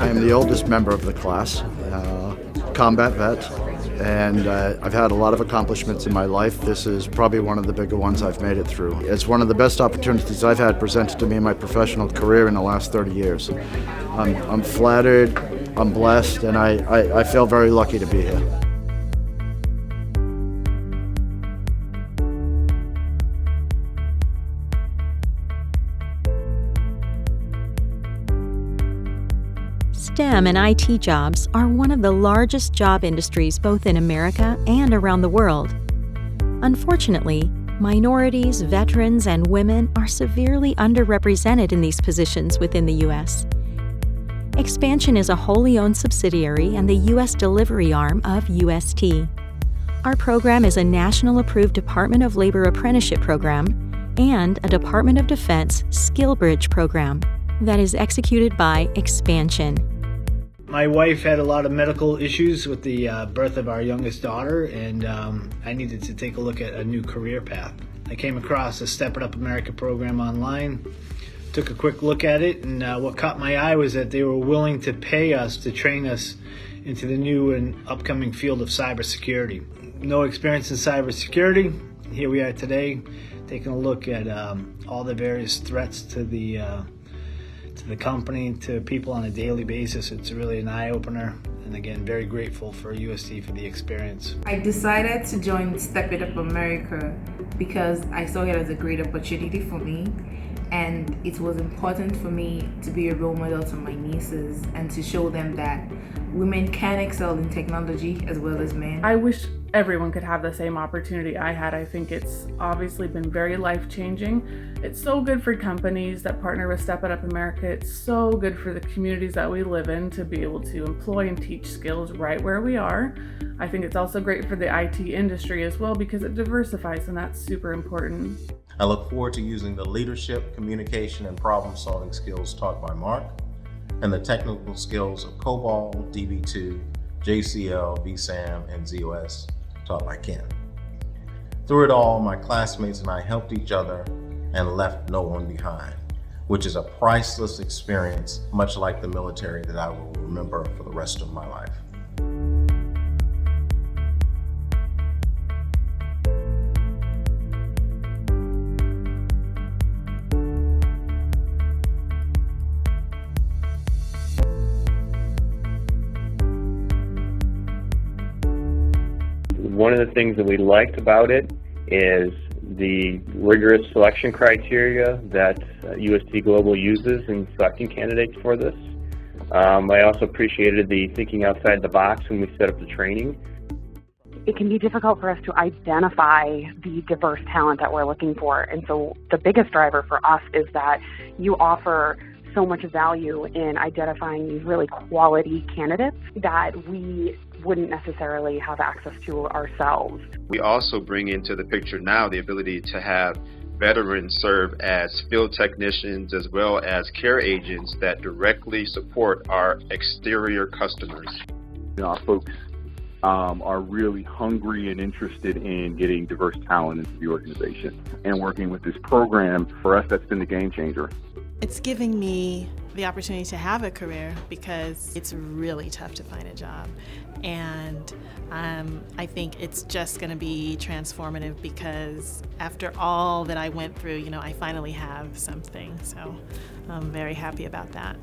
I am the oldest member of the class, combat vet, and I've had a lot of accomplishments in my life. This is probably one of the bigger ones I've made it through. It's one of the best opportunities I've had presented to me in my professional career in the last 30 years. I'm flattered, I'm blessed, and I feel very lucky to be here. STEM and IT jobs are one of the largest job industries both in America and around the world. Unfortunately, minorities, veterans, and women are severely underrepresented in these positions within the U.S. Xpanxion is a wholly owned subsidiary and the U.S. delivery arm of UST. Our program is a National Approved Department of Labor Apprenticeship program and a Department of Defense SkillBridge program that is executed by Xpanxion. My wife had a lot of medical issues with the birth of our youngest daughter, and I needed to take a look at a new career path. I came across the Step It Up America program online, took a quick look at it, and what caught my eye was that they were willing to pay us to train us into the new and upcoming field of cybersecurity. No experience in cybersecurity. Here we are today, taking a look at all the various threats to the company, to people on a daily basis. It's really an eye-opener, and again, very grateful for UST for the experience. I decided to join Step It Up America because I saw it as a great opportunity for me, and it was important for me to be a role model to my nieces and to show them that women can excel in technology as well as men. I wish everyone could have the same opportunity I had. I think it's obviously been very life-changing. It's so good for companies that partner with Step It Up America. It's so good for the communities that we live in to be able to employ and teach skills right where we are. I think it's also great for the IT industry as well because it diversifies, and that's super important. I look forward to using the leadership, communication, and problem-solving skills taught by Mark, and the technical skills of COBOL, DB2, JCL, VSAM, and ZOS taught by Ken. Through it all, my classmates and I helped each other and left no one behind, which is a priceless experience, much like the military, that I will remember for the rest of my life. One of the things that we liked about it is the rigorous selection criteria that UST Global uses in selecting candidates for this. I also appreciated the thinking outside the box when we set up the training. It can be difficult for us to identify the diverse talent that we're looking for, and so the biggest driver for us is that you offer so much value in identifying these really quality candidates that we wouldn't necessarily have access to ourselves. We also bring into the picture now the ability to have veterans serve as field technicians as well as care agents that directly support our exterior customers. Our folks are really hungry and interested in getting diverse talent into the organization. And working with this program, for us, that's been the game changer. It's giving me the opportunity to have a career because it's really tough to find a job. And I think it's just going to be transformative because after all that I went through, I finally have something. So I'm very happy about that.